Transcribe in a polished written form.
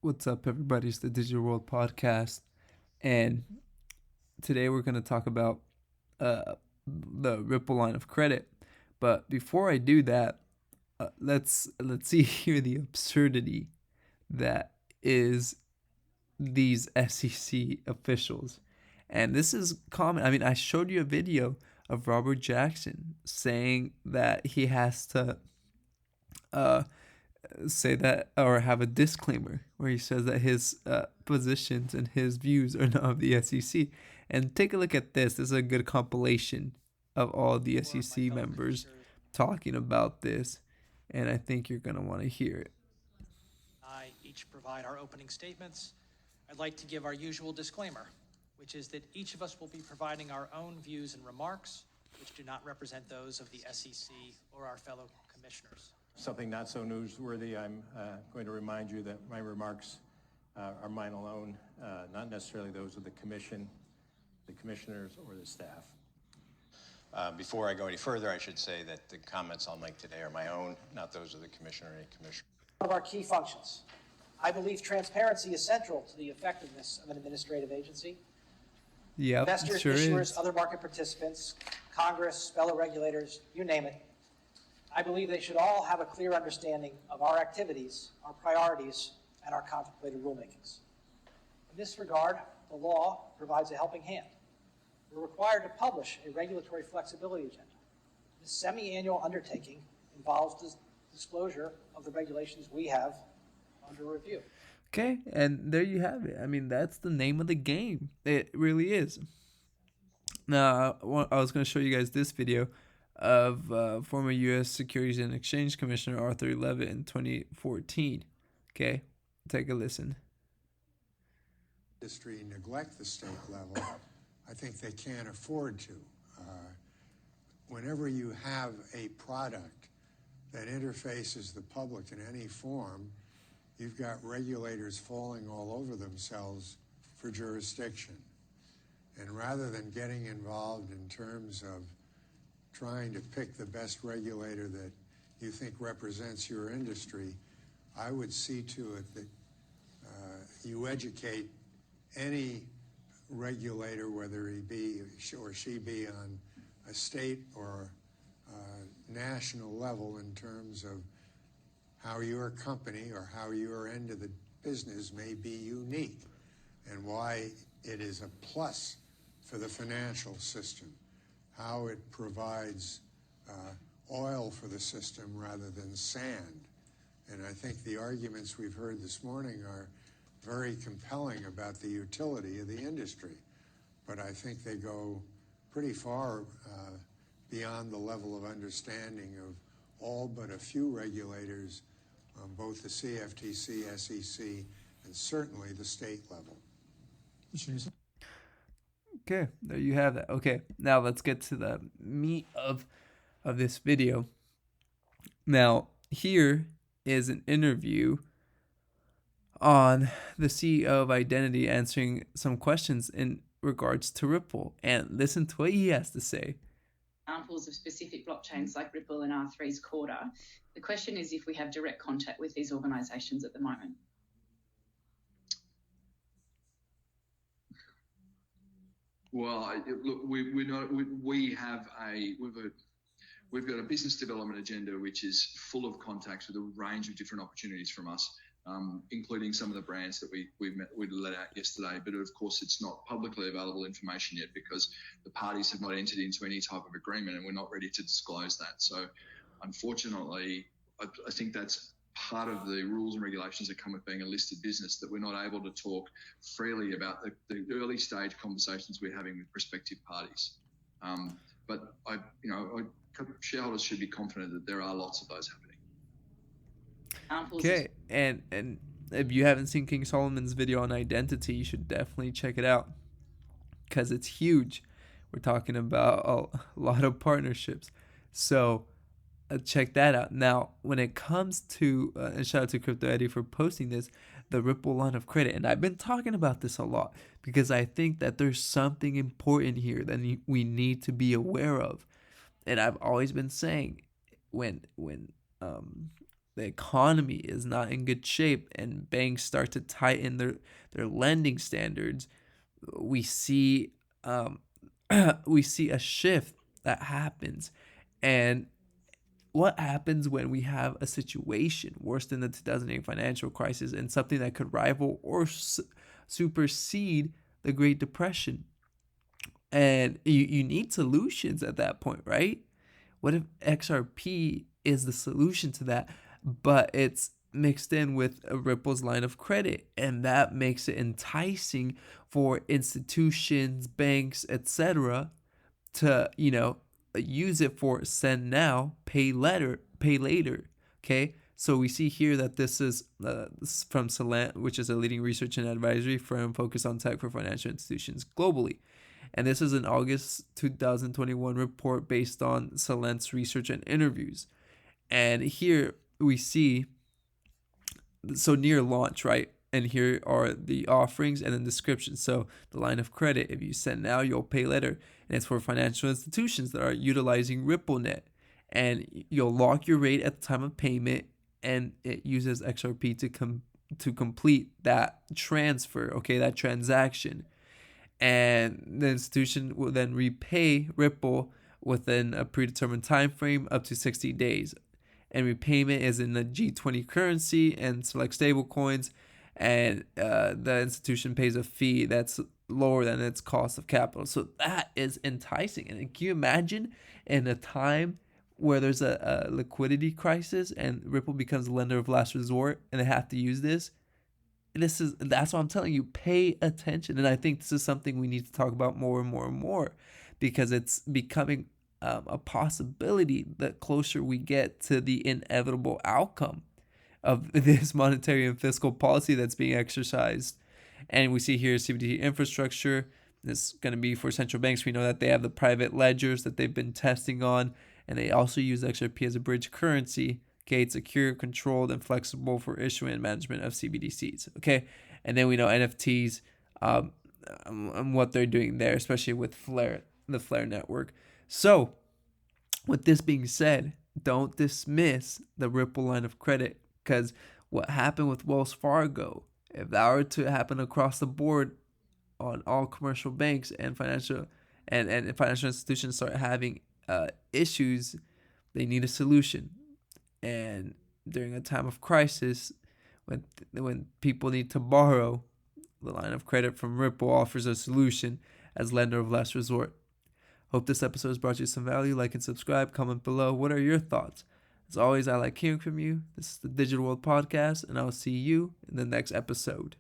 What's up, everybody? It's the Digital World Podcast, and today we're going to talk about uh, the Ripple line of credit. But before I do that, let's see here the absurdity that is these SEC officials, and this is common. I mean, I showed you a video of Robert Jackson saying that he has to uh, say that or have a disclaimer where he says that his positions and his views are not of the SEC. And take a look at this. This is a good compilation of all the SEC members talking about this, and I think you're going to want to hear it. I each provide our opening statements. I'd like to give our usual disclaimer, which is that each of us will be providing our own views and remarks, which do not represent those of the SEC or our fellow commissioners. Something not so newsworthy, I'm going to remind you that my remarks are mine alone, not necessarily those of the commission, the commissioners, or the staff. Before I go any further, I should say that the comments I'll make today are my own, not those of the commissioner or any commissioner. One of our key functions. I believe transparency is central to the effectiveness of an administrative agency. Yep, Investors, sure issuers, is. other market participants, Congress, fellow regulators, you name it. I believe they should all have a clear understanding of our activities, our priorities, and our contemplated rulemakings. In this regard, the law provides a helping hand. We're required to publish a regulatory flexibility agenda. This semi-annual undertaking involves the disclosure of the regulations we have under review. Okay, and there you have it. I mean, that's the name of the game. It really is. Now, I was going to show you guys this video of former U.S. Securities and Exchange Commissioner Arthur Levitt in 2014. Okay, take a listen. Industry neglect the state level, I think they can't afford to. Whenever you have a product that interfaces the public in any form, you've got regulators falling all over themselves for jurisdiction. And rather than getting involved in terms of trying to pick the best regulator that you think represents your industry, I would see to it that you educate any regulator, whether he be or she be on a state or national level, in terms of how your company or how your end of the business may be unique and why it is a plus for the financial system, how it provides oil for the system rather than sand. And I think the arguments we've heard this morning are very compelling about the utility of the industry. But I think they go pretty far beyond the level of understanding of all but a few regulators on both the CFTC, SEC, and certainly the state level. Okay, there you have that. Okay, now let's get to the meat of this video. Now, here is an interview on the CEO of Identity answering some questions in regards to Ripple, and listen to what he has to say. Examples of specific blockchains like Ripple and R3's Corda. The question is if we have direct contact with these organizations at the moment. Well, look, we've got a business development agenda which is full of contacts with a range of different opportunities from us, including some of the brands that we let out yesterday. But of course, it's not publicly available information yet because the parties have not entered into any type of agreement, and we're not ready to disclose that. So, unfortunately, I think that's part of the rules and regulations that come with being a listed business, that we're not able to talk freely about the early stage conversations we're having with prospective parties. But shareholders should be confident that there are lots of those happening. Okay, and if you haven't seen King Solomon's video on identity, you should definitely check it out because it's huge. We're talking about a lot of partnerships. So check that out. Now, when it comes to, and shout out to Crypto Eddie for posting this, the Ripple line of credit. And I've been talking about this a lot because I think that there's something important here that we need to be aware of. And I've always been saying when the economy is not in good shape and banks start to tighten their lending standards, we see we see a shift that happens. And what happens when we have a situation worse than the 2008 financial crisis and something that could rival or supersede the Great Depression? And you need solutions at that point, right? What if XRP is the solution to that, but it's mixed in with a Ripple's line of credit, and that makes it enticing for institutions, banks, etc. to, use it for send now, pay later. Okay, so we see here that this is from Salant, which is a leading research and advisory firm focused on tech for financial institutions globally. And this is an August 2021 report based on Salent's research and interviews. And here we see, so near launch, right? And here are the offerings and the description. So the line of credit, if you send now, you'll pay later. And it's for financial institutions that are utilizing RippleNet. And you'll lock your rate at the time of payment, and it uses XRP to complete that transfer, okay, that transaction. And the institution will then repay Ripple within a predetermined time frame up to 60 days. And repayment is in the G20 currency and select stable coins, and the institution pays a fee that's lower than its cost of capital. So that is enticing. And can you imagine in a time where there's a liquidity crisis and Ripple becomes a lender of last resort and they have to use this? That's what I'm telling you. Pay attention, and I think this is something we need to talk about more and more and more, because it's becoming a possibility the closer we get to the inevitable outcome of this monetary and fiscal policy that's being exercised. And we see here CBDC infrastructure. This is going to be for central banks. We know that they have the private ledgers that they've been testing on, and they also use XRP as a bridge currency. Okay, it's secure, controlled, and flexible for issuing and management of CBDCs. Okay, and then we know NFTs and what they're doing there, especially with Flare, the Flare network. So, with this being said, don't dismiss the Ripple line of credit, because what happened with Wells Fargo, if that were to happen across the board on all commercial banks and financial institutions start having issues, they need a solution. And during a time of crisis, when people need to borrow, the line of credit from Ripple offers a solution as lender of last resort. Hope this episode has brought you some value. Like and subscribe. Comment below. What are your thoughts? As always, I like hearing from you. This is the Digital World Podcast, and I'll see you in the next episode.